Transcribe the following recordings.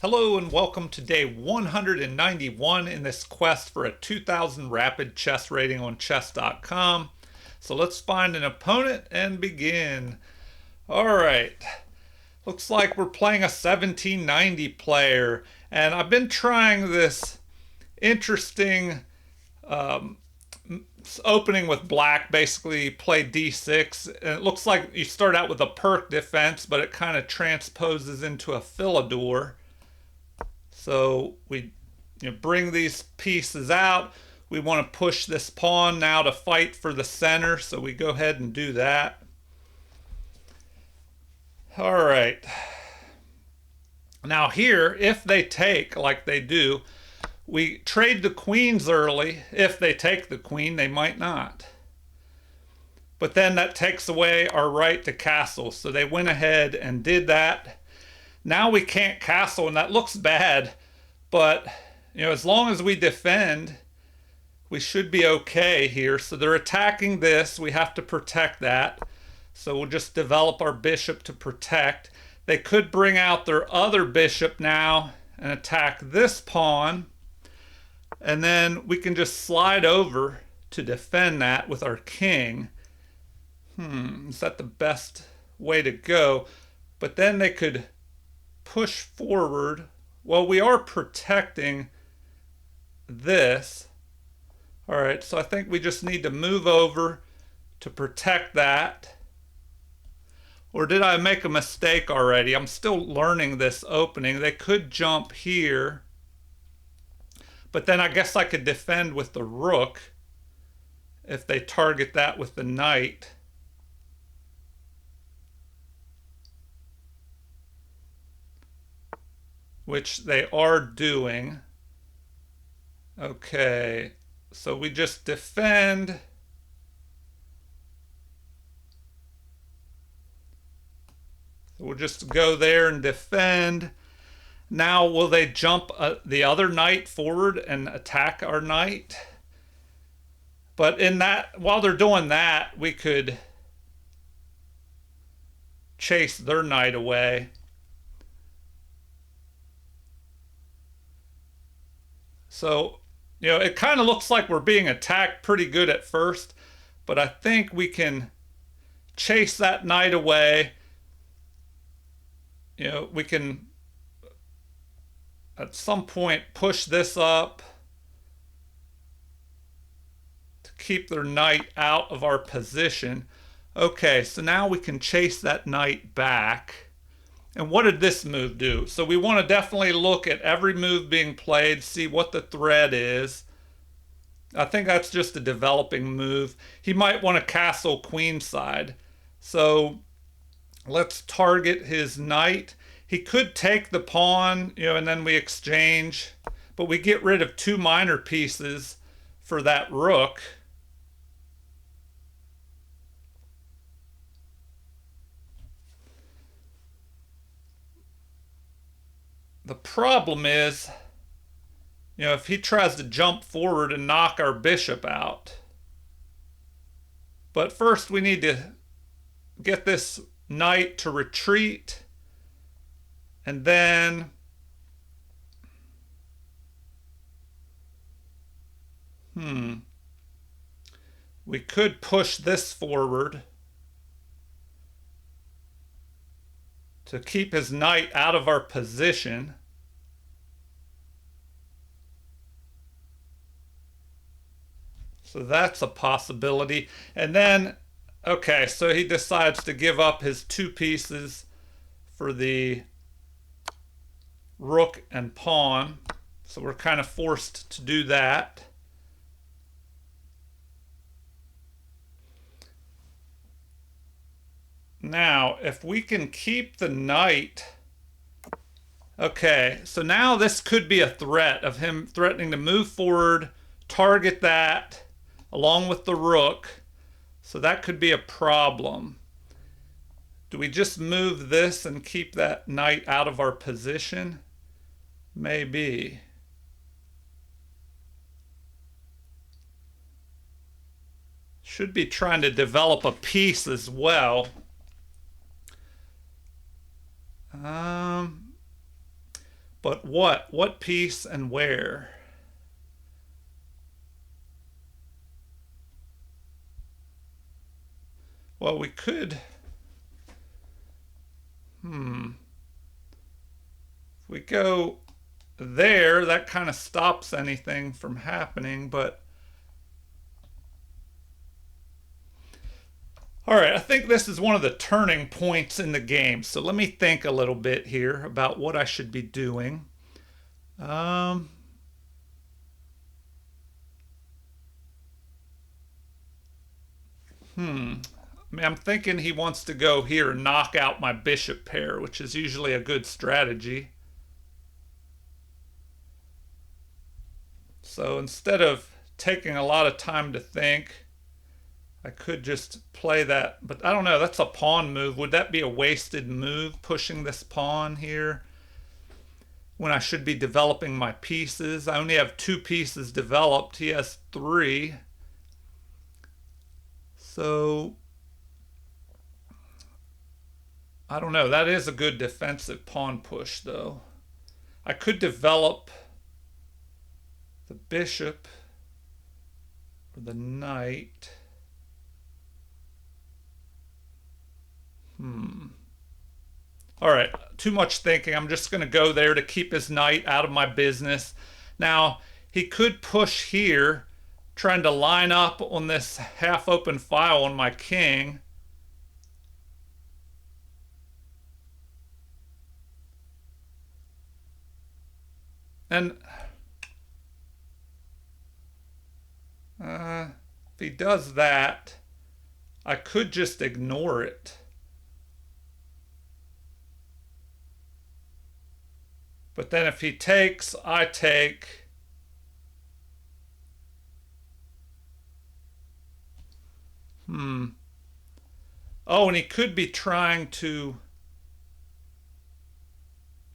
Hello and welcome to day 191 in this quest for a 2000 rapid chess rating on chess.com. So let's find an opponent and begin. Alright, looks like we're playing a 1790 player, and I've been trying this interesting opening with black. Basically play d6, and it looks like you start out with a perk defense, but it kind of transposes into a Philidor. So we bring these pieces out. We want to push this pawn now to fight for the center, so we go ahead and do that. All right. Now here, if they take, like they do, we trade the queens early. If they take the queen, they might not. But then that takes away our right to castle, so they went ahead and did that. Now we can't castle, and that looks bad, but as long as we defend, we should be okay here. So they're attacking this. We have to protect that. So we'll just develop our bishop to protect. They could bring out their other bishop now and attack this pawn, and then we can just slide over to defend that with our king. Is that the best way to go? But then they could push forward. Well, we are protecting this. All right, so I think we just need to move over to protect that. Or did I make a mistake already? I'm still learning this opening. They could jump here, but then I guess I could defend with the rook if they target that with the knight. Which they are doing. Okay, so we just defend. So we'll just go there and defend. Now, will they jump the other knight forward and attack our knight? But in that, while they're doing that, we could chase their knight away. So, it kind of looks like we're being attacked pretty good at first, but I think we can chase that knight away. We can at some point push this up to keep their knight out of our position. Okay, so now we can chase that knight back. And what did this move do? So we want to definitely look at every move being played, see what the threat is. I think that's just a developing move. He might want to castle queenside. So let's target his knight. He could take the pawn, and then we exchange. But we get rid of two minor pieces for that rook. The problem is, if he tries to jump forward and knock our bishop out. But first we need to get this knight to retreat. And then we could push this forward to keep his knight out of our position. So that's a possibility. And then, okay, so he decides to give up his two pieces for the rook and pawn. So we're kind of forced to do that. Now, if we can keep the knight. Okay, so now this could be a threat of him threatening to move forward, target that along with the rook. So that could be a problem. Do we just move this and keep that knight out of our position? Maybe. Should be trying to develop a piece as well. But what? What piece and where? Well, we could... If we go there, that kind of stops anything from happening, but... All right, I think this is one of the turning points in the game. So let me think a little bit here about what I should be doing. Um, I mean, I'm thinking he wants to go here and knock out my bishop pair, which is usually a good strategy. So instead of taking a lot of time to think, I could just play that. But I don't know, that's a pawn move. Would that be a wasted move, pushing this pawn here, when I should be developing my pieces? I only have 2 pieces developed. He has 3. So I don't know. That is a good defensive pawn push, though. I could develop the bishop or the knight. All right, too much thinking. I'm just going to go there to keep his knight out of my business. Now, he could push here, trying to line up on this half-open file on my king. And if he does that, I could just ignore it. But then if he takes, I take. Oh, and he could be trying to...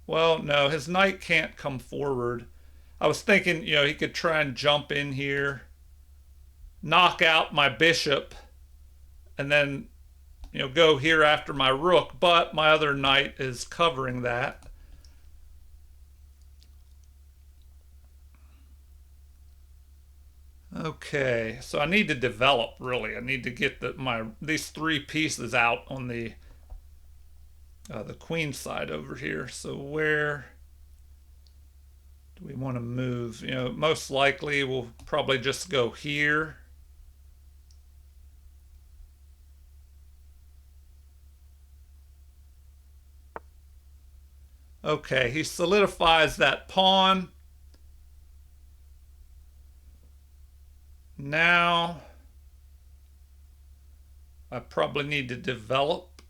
Well, no, his knight can't come forward. I was thinking, he could try and jump in here, knock out my bishop, and then, go here after my rook, but my other knight is covering that. Okay, so I need to develop, really. I need to get these 3 pieces out on the queen side over here. So where do we want to move? Most likely we'll probably just go here. Okay, he solidifies that pawn. Now I probably need to develop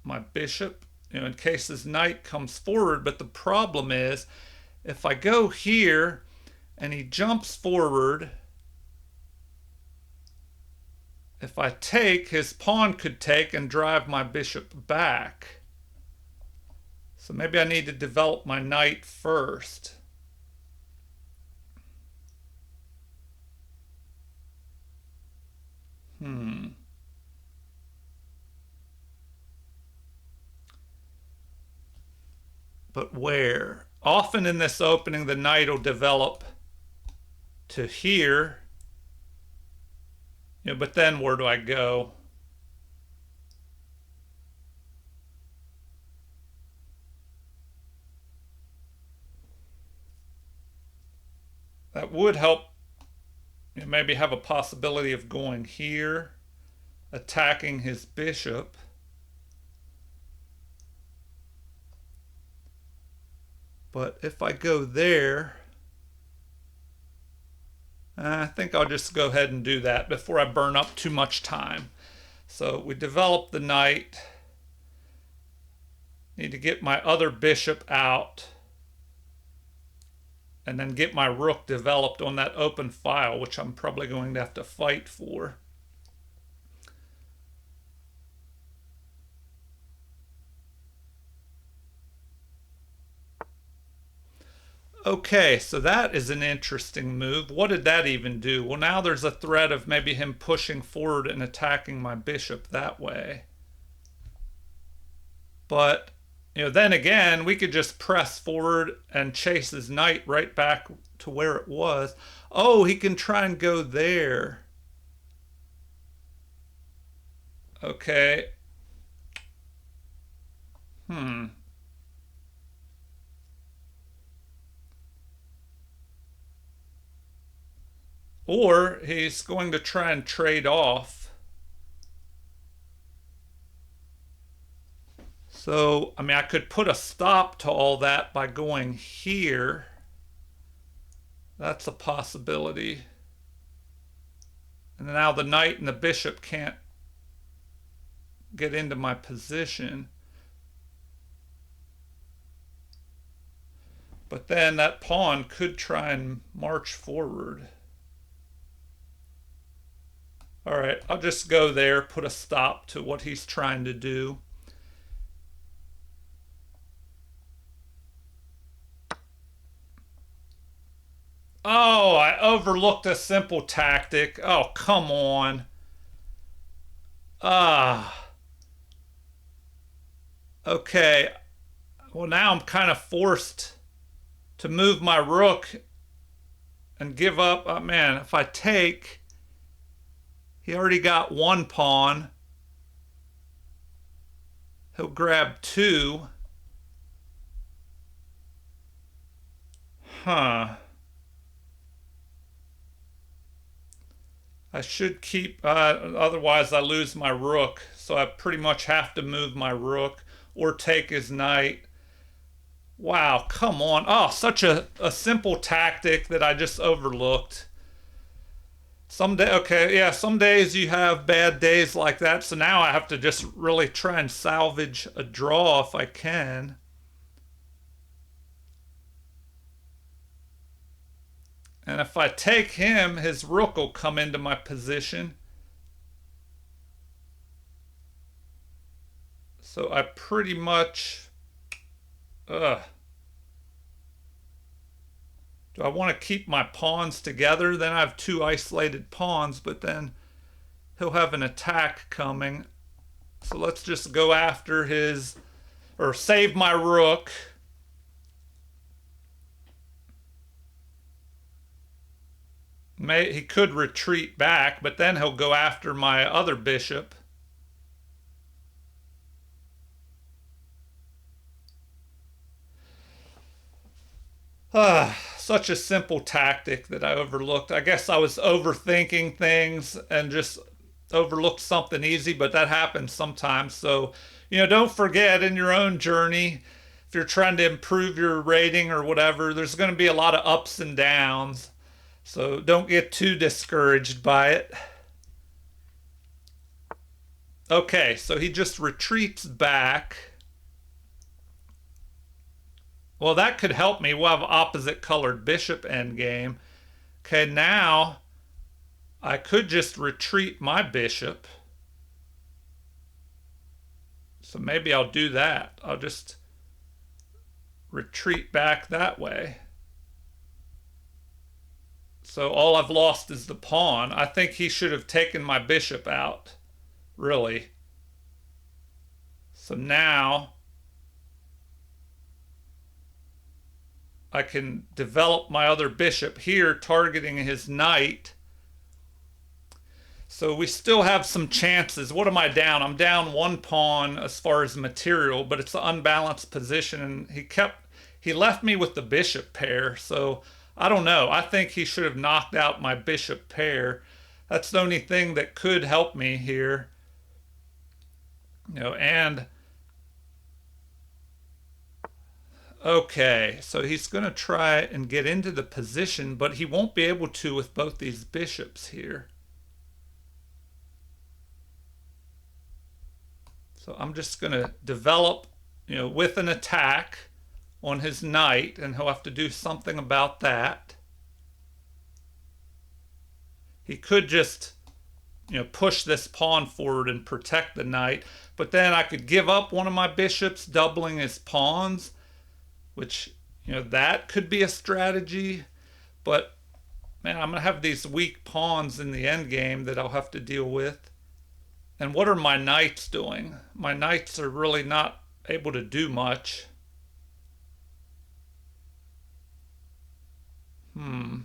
my bishop, in case his knight comes forward. But the problem is, if I go here and he jumps forward, if I take, his pawn could take and drive my bishop back. So maybe I need to develop my knight first. But where? Often in this opening, the knight will develop to here. But then where do I go? That would help. Maybe have a possibility of going here, attacking his bishop. But if I go there, I think I'll just go ahead and do that before I burn up too much time. So we develop the knight. Need to get my other bishop out. And then get my rook developed on that open file, which I'm probably going to have to fight for. Okay, so that is an interesting move. What did that even do? Well, now there's a threat of maybe him pushing forward and attacking my bishop that way. But then again, we could just press forward and chase his knight right back to where it was. Oh, he can try and go there. Okay. Hmm. Or he's going to try and trade off. So, I mean, I could put a stop to all that by going here. That's a possibility. And now the knight and the bishop can't get into my position. But then that pawn could try and march forward. All right, I'll just go there, put a stop to what he's trying to do. Oh, I overlooked a simple tactic. Oh, come on. Ah. Okay. Well, now I'm kind of forced to move my rook and give up. Oh, man, if I take, he already got one pawn. He'll grab two. Huh. I should keep, otherwise I lose my rook. So I pretty much have to move my rook or take his knight. Wow, come on. Oh, such a simple tactic that I just overlooked. Some day, okay, yeah, some days you have bad days like that. So now I have to just really try and salvage a draw if I can. And if I take him, his rook will come into my position. So I pretty much... Ugh. Do I want to keep my pawns together? Then I have two isolated pawns, but then he'll have an attack coming. So let's just go after his... or save my rook. He could retreat back, but then he'll go after my other bishop. Such a simple tactic that I overlooked. I guess I was overthinking things and just overlooked something easy, but that happens sometimes. So, don't forget in your own journey, if you're trying to improve your rating or whatever, there's going to be a lot of ups and downs. So don't get too discouraged by it. Okay, so he just retreats back. Well, that could help me. We'll have opposite colored bishop endgame. Okay, now I could just retreat my bishop. So maybe I'll do that. I'll just retreat back that way. So all I've lost is the pawn. I think he should have taken my bishop out, really. So now I can develop my other bishop here, targeting his knight. So we still have some chances. What am I down? I'm down one pawn as far as material, but it's an unbalanced position, and he left me with the bishop pair. So I don't know. I think he should have knocked out my bishop pair. That's the only thing that could help me here. And okay, so he's going to try and get into the position, but he won't be able to with both these bishops here. So I'm just going to develop, with an attack on his knight, and he'll have to do something about that. He could just, push this pawn forward and protect the knight, but then I could give up one of my bishops, doubling his pawns, which, that could be a strategy. But, man, I'm going to have these weak pawns in the endgame that I'll have to deal with. And what are my knights doing? My knights are really not able to do much. Hmm.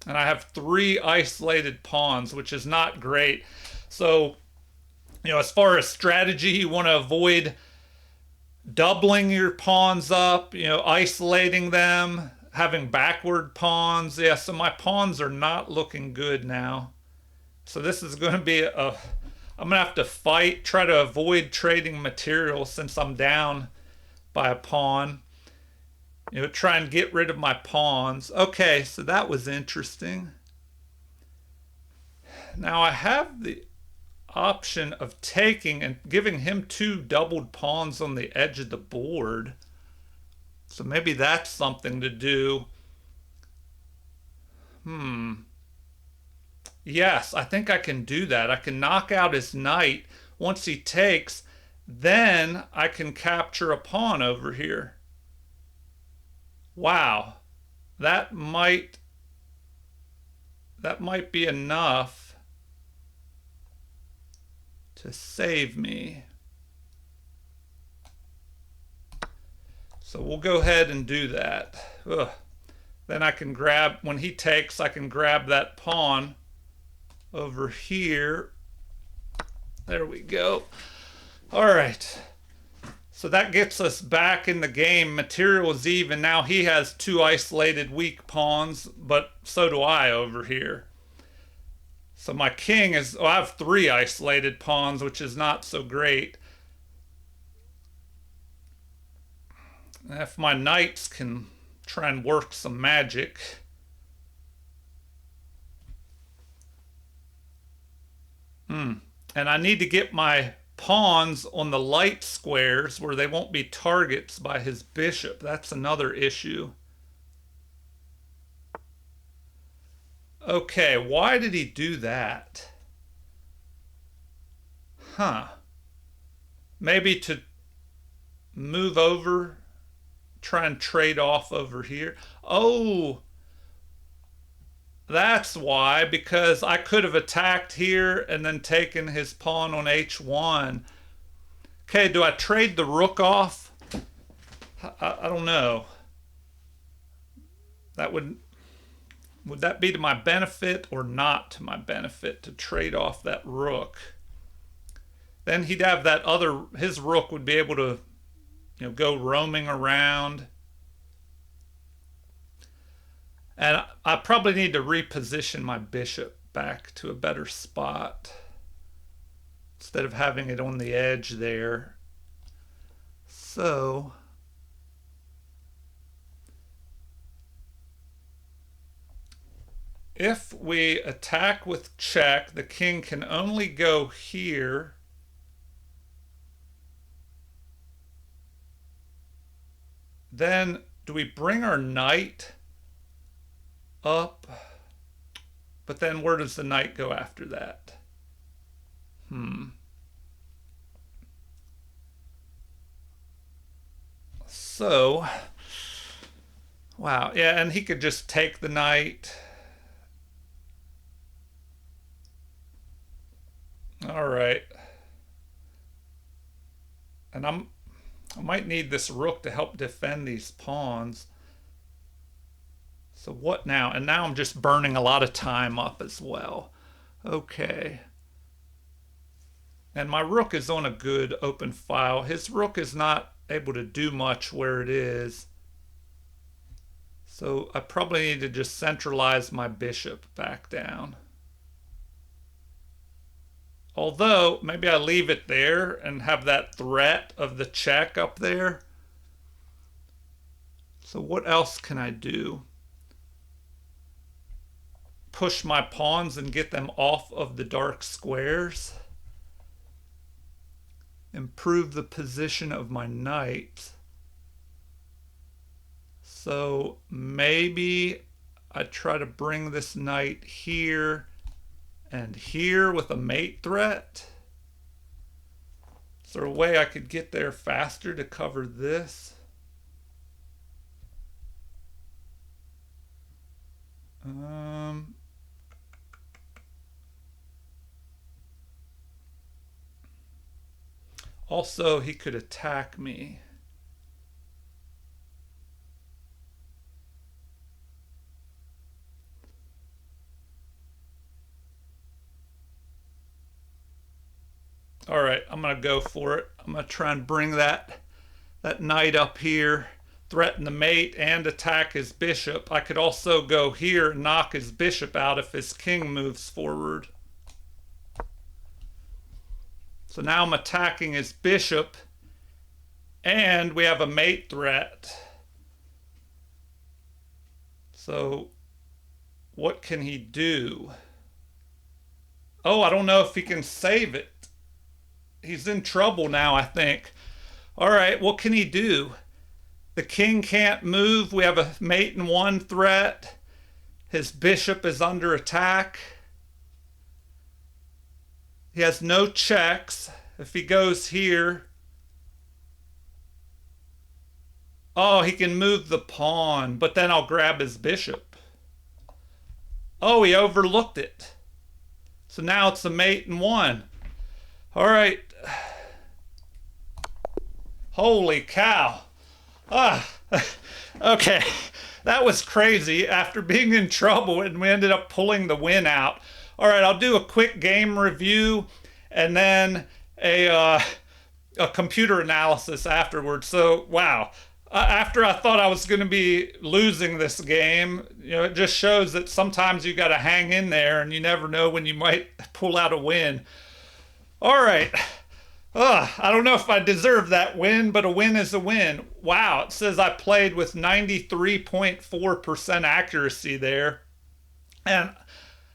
And I have 3 isolated pawns, which is not great. So, as far as strategy, you want to avoid doubling your pawns up, isolating them, having backward pawns. Yeah, so my pawns are not looking good now. So this is going to be I'm going to have to fight, try to avoid trading material since I'm down by a pawn. Try and get rid of my pawns. Okay, so that was interesting. Now I have the option of taking and giving him 2 doubled pawns on the edge of the board. So maybe that's something to do. Yes, I think I can do that. I can knock out his knight. Once he takes, then I can capture a pawn over here. Wow. That might be enough to save me. So we'll go ahead and do that. Ugh. Then I can grab, when he takes, I can grab that pawn over here. There we go. All right. So that gets us back in the game. Material is even. Now he has 2 isolated weak pawns, but so do I over here. So my king is, I have 3 isolated pawns, which is not so great. If my knights can try and work some magic. And I need to get my pawns on the light squares where they won't be targets by his bishop. That's another issue. Okay, why did he do that? Maybe to move over, try and trade off over here. Oh, that's why, because I could have attacked here and then taken his pawn on h1. Okay, do I trade the rook off? I don't know. That would that be to my benefit or not to my benefit to trade off that rook? Then he'd have that other, his rook would be able to, go roaming around. And I probably need to reposition my bishop back to a better spot instead of having it on the edge there. So if we attack with check, the king can only go here. Then do we bring our knight up? But then where does the knight go after that? So, wow. Yeah, and he could just take the knight. All right. And I might need this rook to help defend these pawns. So what now? And now I'm just burning a lot of time up as well. Okay. And my rook is on a good open file. His rook is not able to do much where it is. So I probably need to just centralize my bishop back down. Although, maybe I leave it there and have that threat of the check up there. So what else can I do? Push my pawns and get them off of the dark squares. Improve the position of my knights. So maybe I try to bring this knight here and here with a mate threat. Is there a way I could get there faster to cover this? Also, he could attack me. All right, I'm going to go for it. I'm going to try and bring that knight up here, threaten the mate, and attack his bishop. I could also go here and knock his bishop out if his king moves forward. So now I'm attacking his bishop, and we have a mate threat. So what can he do? Oh, I don't know if he can save it. He's in trouble now, I think. All right, what can he do? The king can't move. We have a mate in one threat. His bishop is under attack. He has no checks. If he goes here, oh, he can move the pawn, but then I'll grab his bishop. Oh, he overlooked it. So now it's a mate in one. All right. Holy cow. Okay. That was crazy after being in trouble, and we ended up pulling the win out. All right, I'll do a quick game review and then a computer analysis afterwards. So, wow. After I thought I was going to be losing this game, it just shows that sometimes you got to hang in there and you never know when you might pull out a win. All right. I don't know if I deserve that win, but a win is a win. Wow, it says I played with 93.4% accuracy there. And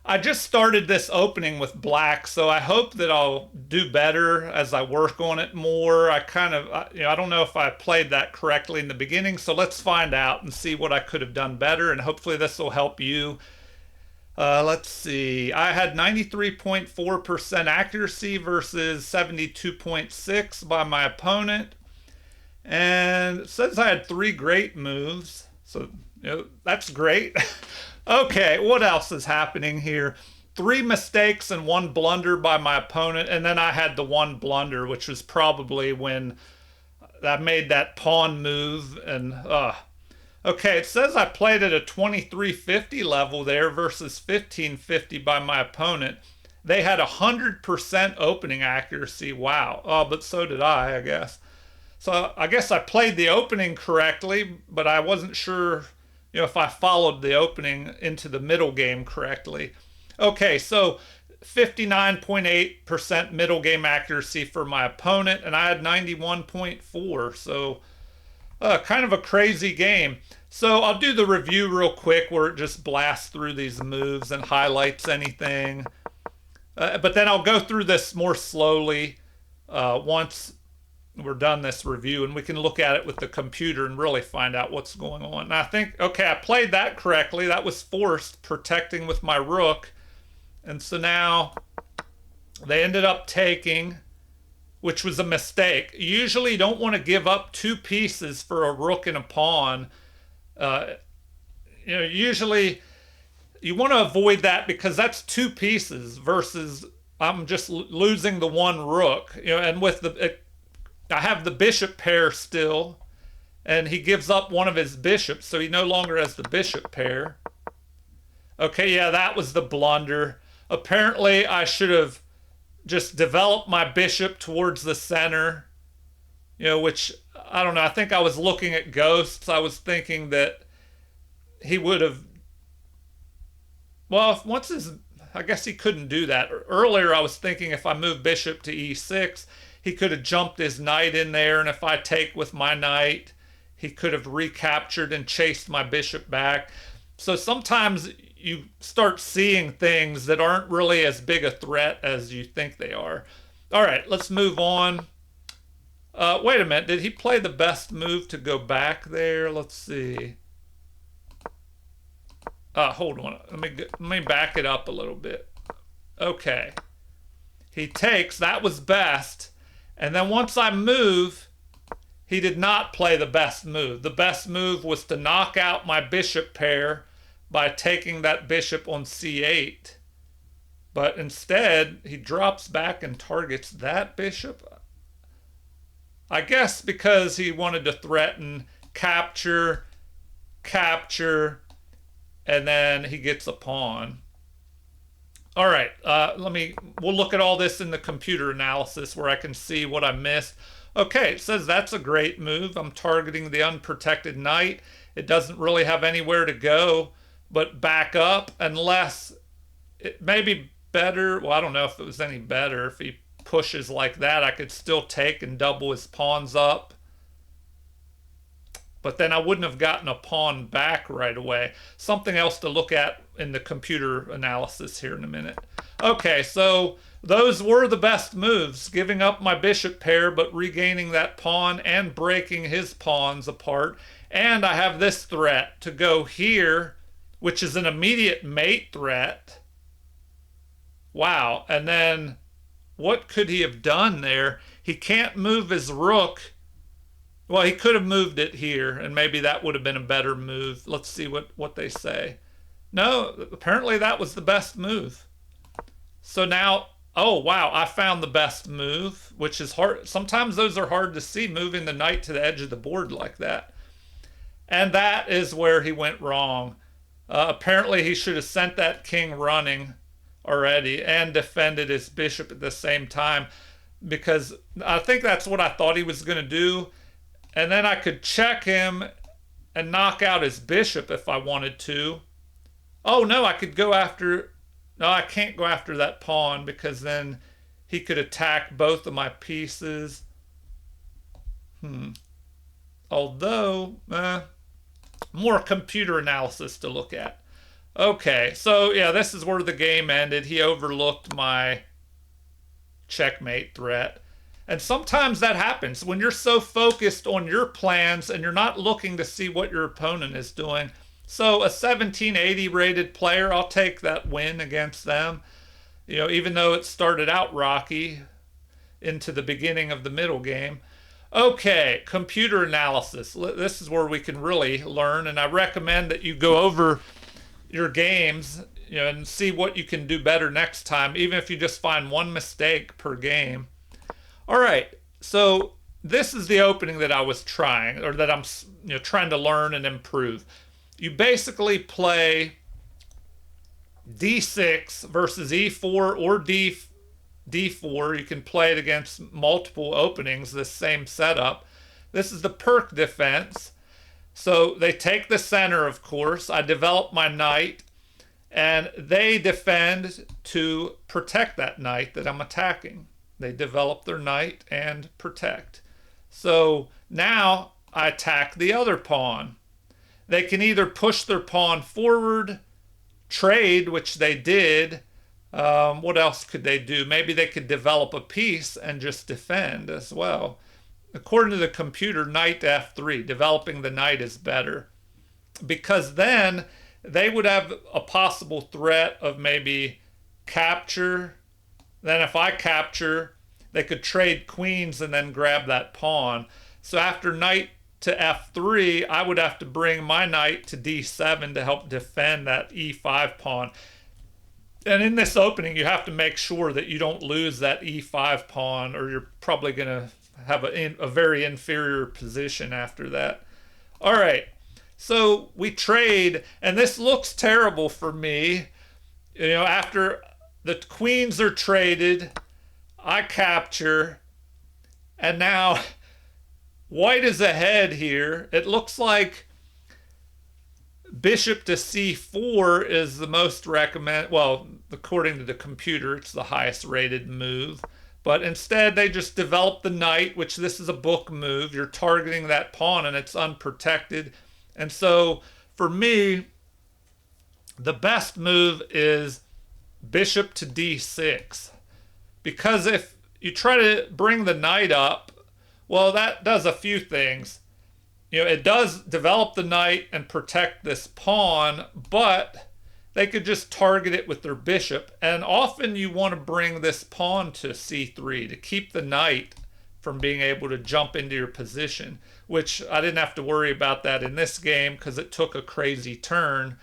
I just started this opening with black, so I hope that I'll do better as I work on it more. I don't know if I played that correctly in the beginning, so let's find out and see what I could have done better, and hopefully this will help you. Let's see. I had 93.4% accuracy versus 72.6 by my opponent. And it says I had 3 great moves. So, that's great. Okay, what else is happening here? 3 mistakes and 1 blunder by my opponent. And then I had the 1 blunder, which was probably when I made that pawn move. And, okay, it says I played at a 2350 level there versus 1550 by my opponent. They had 100% opening accuracy. Wow. Oh, but so did I guess. So I guess I played the opening correctly, but I wasn't sure, if I followed the opening into the middle game correctly. Okay, so 59.8% middle game accuracy for my opponent, and I had 91.4. So kind of a crazy game. So I'll do the review real quick where it just blasts through these moves and highlights anything. But then I'll go through this more slowly once we're done this review, and we can look at it with the computer and really find out what's going on. And I think, okay, I played that correctly. That was forced, protecting with my rook. And so now they ended up taking, which was a mistake. Usually you don't want to give up 2 pieces for a rook and a pawn. Usually you want to avoid that because that's 2 pieces versus I'm just losing the 1 rook. And with I have the bishop pair still, and he gives up one of his bishops, so he no longer has the bishop pair. Okay, yeah, that was the blunder. Apparently, I should have just developed my bishop towards the center, which, I don't know, I think I was looking at ghosts. I was thinking that he would have, well, I guess he couldn't do that. Earlier, I was thinking if I move bishop to e6, he could have jumped his knight in there, and if I take with my knight, he could have recaptured and chased my bishop back. So sometimes you start seeing things that aren't really as big a threat as you think they are. All right, let's move on. Wait a minute, did he play the best move to go back there? Let's see. Hold on, let me back it up a little bit. Okay. He takes, that was best. And then once I move, he did not play the best move. The best move was to knock out my bishop pair by taking that bishop on c8. But instead, he drops back and targets that bishop. I guess because he wanted to threaten capture, capture, and then he gets a pawn. All right, we'll look at all this in the computer analysis where I can see what I missed. Okay, it says that's a great move. I'm targeting the unprotected knight. It doesn't really have anywhere to go but back up unless it may be better. Well, I don't know if it was any better. If he pushes like that, I could still take and double his pawns up. But then I wouldn't have gotten a pawn back right away. Something else to look at in the computer analysis here in a minute. Okay, so those were the best moves. Giving up my bishop pair, but regaining that pawn and breaking his pawns apart. And I have this threat to go here, which is an immediate mate threat. Wow. And then what could he have done there? He can't move his rook. Well, he could have moved it here, and maybe that would have been a better move. Let's see what they say. No, apparently that was the best move. So now, oh, wow, I found the best move, which is hard. Sometimes those are hard to see, moving the knight to the edge of the board like that. And that is where he went wrong. Apparently he should have sent that king running already and defended his bishop at the same time, because I think that's what I thought he was going to do. And then I could check him and knock out his bishop if I wanted to. Oh, no, I could go after... No, I can't go after that pawn because then he could attack both of my pieces. Although, more computer analysis to look at. Okay, so yeah, this is where the game ended. He overlooked my checkmate threat. And sometimes that happens when you're so focused on your plans and you're not looking to see what your opponent is doing. So a 1780 rated player, I'll take that win against them. You know, even though it started out rocky into the beginning of the middle game. Okay, computer analysis. This is where we can really learn, and I recommend that you go over your games, you know, and see what you can do better next time, even if you just find one mistake per game. All right, so this is the opening that I was trying, or that I'm trying to learn and improve. You basically play d6 versus e4 or d4. You can play it against multiple openings, this same setup. This is the Pirc defense. So they take the center, of course. I develop my knight, and they defend to protect that knight that I'm attacking. They develop their knight and protect. So now I attack the other pawn. They can either push their pawn forward, trade, which they did. What else could they do? Maybe they could develop a piece and just defend as well. According to the computer, knight to f3, developing the knight is better. Because then they would have a possible threat of maybe capture. Then if I capture, they could trade queens and then grab that pawn. So after knight to f3, I would have to bring my knight to d7 to help defend that e5 pawn. And in this opening, you have to make sure that you don't lose that e5 pawn, or you're probably going to have a very inferior position after that. All right, so we trade, and this looks terrible for me. You know, after the queens are traded, I capture, and now white is ahead here. It looks like bishop to c4 is the most recommended. Well, according to the computer, it's the highest rated move. But instead, they just develop the knight, which this is a book move. You're targeting that pawn, and it's unprotected. And so, for me, the best move is bishop to d6. Because if you try to bring the knight up, well, that does a few things. You know, it does develop the knight and protect this pawn, but they could just target it with their bishop. And often you want to bring this pawn to c3 to keep the knight from being able to jump into your position, which I didn't have to worry about that in this game because it took a crazy turn.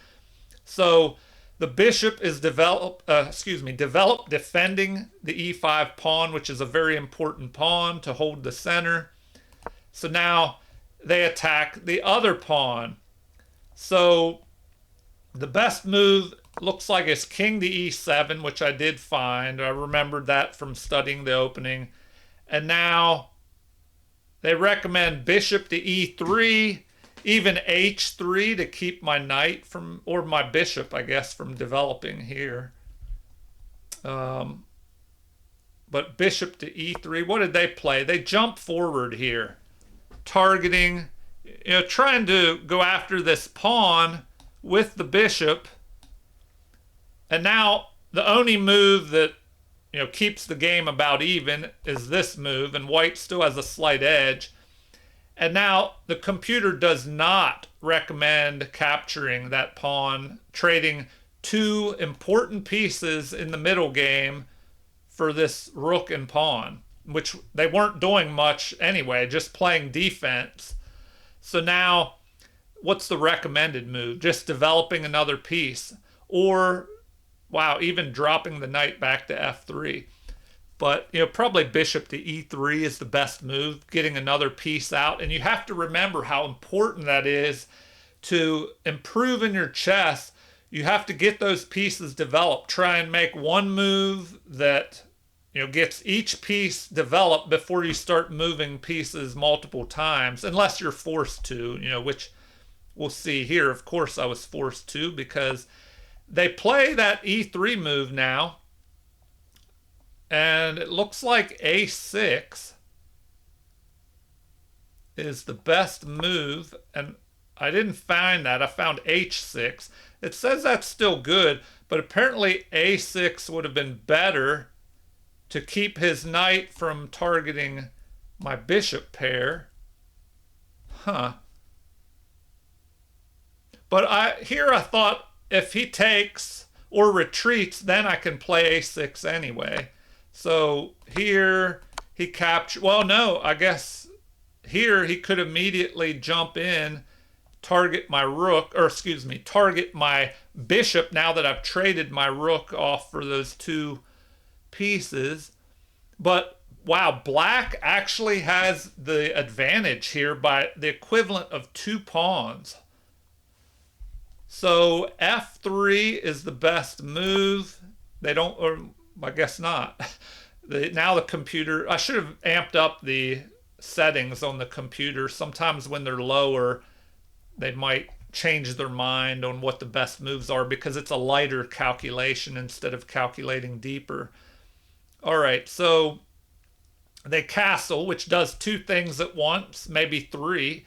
So the bishop is developed defending the e5 pawn, which is a very important pawn to hold the center. So now they attack the other pawn. So the best move looks like it's king to e7, which I did find. I remembered that from studying the opening. And now they recommend bishop to e3, even h3 to keep my knight from, or my bishop, I guess, from developing here. But bishop to e3, what did they play? They jump forward here, targeting, trying to go after this pawn with the bishop. And now the only move that keeps the game about even is this move, and white still has a slight edge. And now the computer does not recommend capturing that pawn, trading two important pieces in the middle game for this rook and pawn, which they weren't doing much anyway, just playing defense. So now, what's the recommended move? Just developing another piece, or, wow, even dropping the knight back to f3. But, probably bishop to e3 is the best move, getting another piece out. And you have to remember how important that is to improve in your chess. You have to get those pieces developed. Try and make one move that, gets each piece developed before you start moving pieces multiple times, unless you're forced to, which we'll see here. Of course, I was forced to, because they play that e3 move now. And it looks like a6 is the best move. And I didn't find that. I found h6. It says that's still good, but apparently a6 would have been better to keep his knight from targeting my bishop pair. Huh. But I thought if he takes or retreats, then I can play a6 anyway. So here he captured, well, no, I guess here he could immediately jump in, target my rook, or excuse me, target my bishop now that I've traded my rook off for those two pieces. But wow, black actually has the advantage here by the equivalent of 2 pawns. So f3 is the best move. They don't, or I guess not. Now the computer, I should have amped up the settings on the computer. Sometimes when they're lower, they might change their mind on what the best moves are, because it's a lighter calculation instead of calculating deeper. All right, so they castle, which does 2 things at once, maybe 3.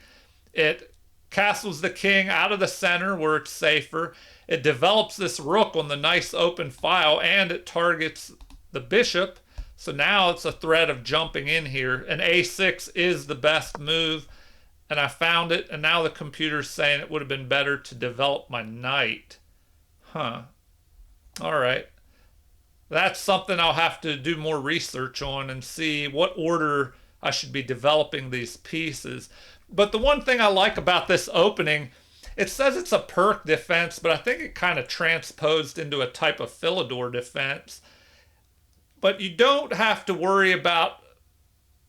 It castles the king out of the center where it's safer. It develops this rook on the nice open file, and it targets the bishop. So now it's a threat of jumping in here. And a6 is the best move. And I found it, and now the computer's saying it would have been better to develop my knight. Huh. All right. That's something I'll have to do more research on and see what order I should be developing these pieces. But the one thing I like about this opening, it says it's a perk defense, but I think it kind of transposed into a type of Philidor defense. But you don't have to worry about,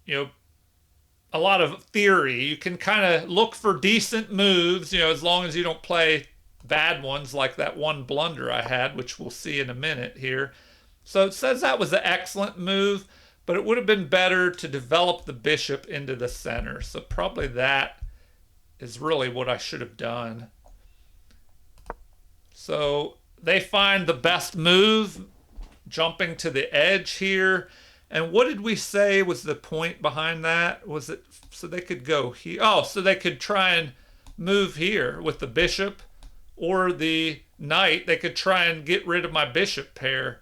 a lot of theory. You can kind of look for decent moves, as long as you don't play bad ones like that one blunder I had, which we'll see in a minute here. So it says that was an excellent move, but it would have been better to develop the bishop into the center. So probably that is really what I should have done. So they find the best move, jumping to the edge here. And what did we say was the point behind that? Was it so they could go here? Oh, so they could try and move here with the bishop or the knight. They could try and get rid of my bishop pair.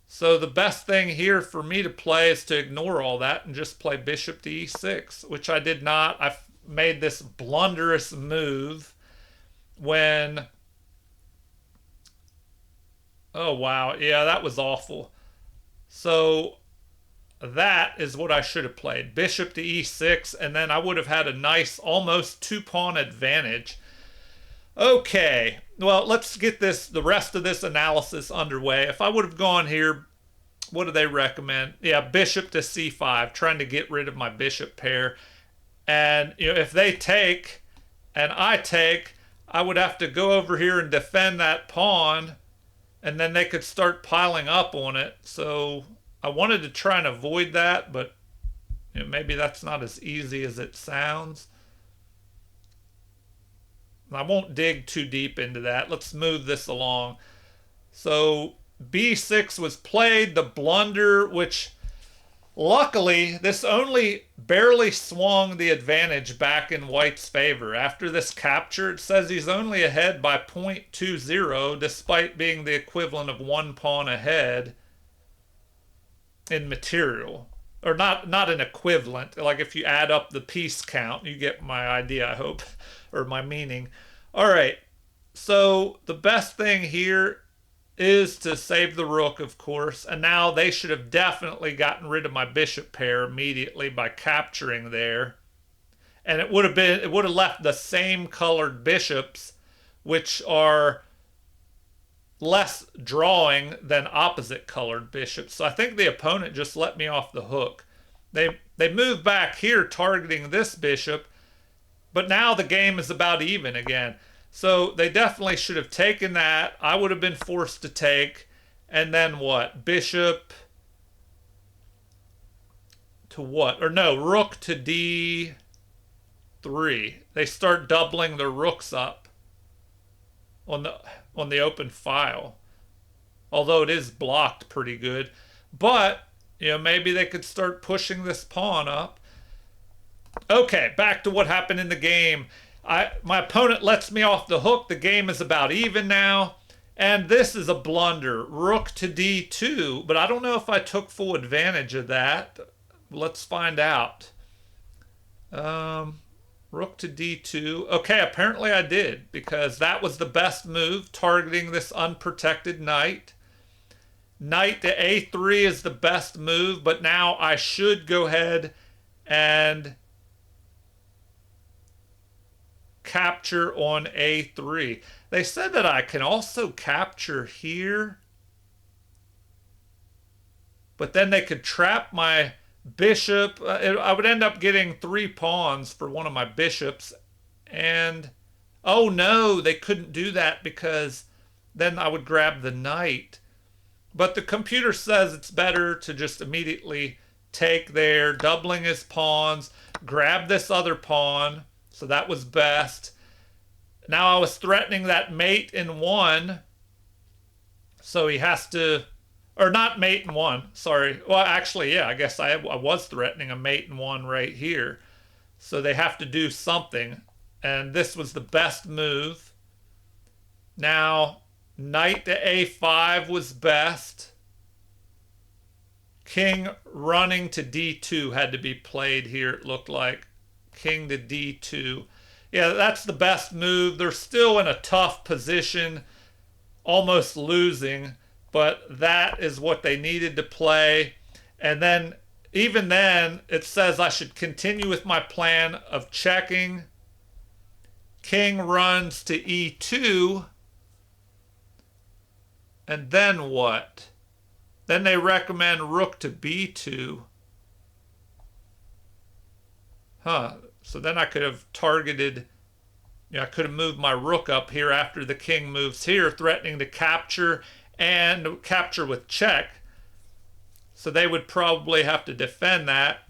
So the best thing here for me to play is to ignore all that and just play bishop to e6, which I did not. I made this blunderous move when... Oh, wow. Yeah, that was awful. So that is what I should have played. Bishop to e6, and then I would have had a nice almost 2-pawn advantage. Okay, well, let's get the rest of this analysis underway. If I would have gone here, what do they recommend? Yeah, bishop to c5, trying to get rid of my bishop pair. And if they take and I take, I would have to go over here and defend that pawn, and then they could start piling up on it. So I wanted to try and avoid that, but maybe that's not as easy as it sounds. I won't dig too deep into that. Let's move this along. So b6 was played, the blunder, which luckily this only barely swung the advantage back in white's favor. After this capture, it says he's only ahead by 0.20 despite being the equivalent of one pawn ahead in material. Or not an equivalent. Like if you add up the piece count, you get my idea, I hope, or my meaning. All right, so the best thing here is to save the rook, of course, and now they should have definitely gotten rid of my bishop pair immediately by capturing there. And it would have left the same colored bishops, which are less drawing than opposite colored bishops. So I think the opponent just let me off the hook. They moved back here targeting this bishop, but now the game is about even again. So they definitely should have taken that. I would have been forced to take. And then what? Bishop to what? Or no, rook to d3. They start doubling their rooks up on the open file. Although it is blocked pretty good. But, maybe they could start pushing this pawn up. Okay, back to what happened in the game. My opponent lets me off the hook. The game is about even now. And this is a blunder. Rook to d2. But I don't know if I took full advantage of that. Let's find out. Rook to d2. Okay, apparently I did. Because that was the best move, targeting this unprotected knight. Knight to a3 is the best move. But now I should go ahead and capture on a3. They said that I can also capture here, but then they could trap my bishop. I would end up getting 3 pawns for one of my bishops, and oh no, they couldn't do that because then I would grab the knight. But the computer says it's better to just immediately take there, doubling his pawns, grab this other pawn. So that was best. Now I was threatening that mate in 1. So he has to, or not mate in 1, sorry. Well, actually, yeah, I guess I was threatening a mate in 1 right here. So they have to do something. And this was the best move. Now, knight to a5 was best. King running to d2 had to be played here, it looked like. King to d2. Yeah, that's the best move. They're still in a tough position, almost losing, but that is what they needed to play. And then, even then, it says I should continue with my plan of checking. King runs to e2. And then what? Then they recommend rook to b2. Huh. So then I could have targeted, I could have moved my rook up here after the king moves here, threatening to capture and capture with check. So they would probably have to defend that.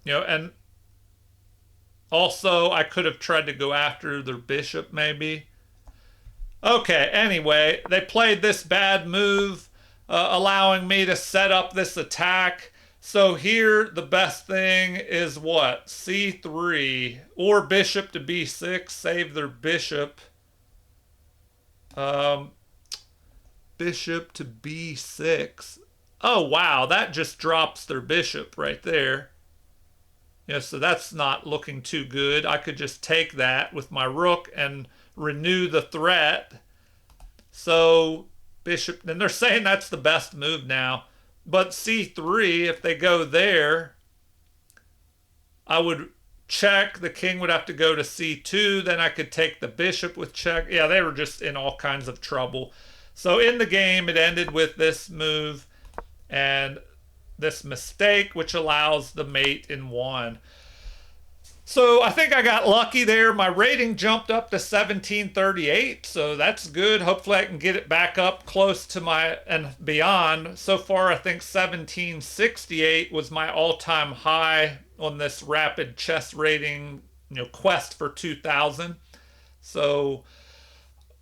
And also I could have tried to go after their bishop maybe. Okay, anyway, they played this bad move, allowing me to set up this attack. So here, the best thing is what? c3 or bishop to b6, save their bishop. Bishop to b6. Oh, wow, that just drops their bishop right there. So that's not looking too good. I could just take that with my rook and renew the threat. So bishop, and they're saying that's the best move now. But c3, if they go there, I would check. The king would have to go to c2. Then I could take the bishop with check. Yeah, they were just in all kinds of trouble. So in the game, it ended with this move. And this mistake, which allows the mate in 1. So I think I got lucky there. My rating jumped up to 1738, so that's good. Hopefully I can get it back up close to my and beyond. So far I think 1768 was my all-time high on this rapid chess rating, quest for 2000. So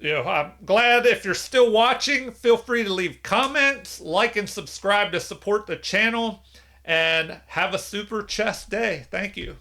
I'm glad. If you're still watching, feel free to leave comments, like and subscribe to support the channel, and have a super chess day. Thank you.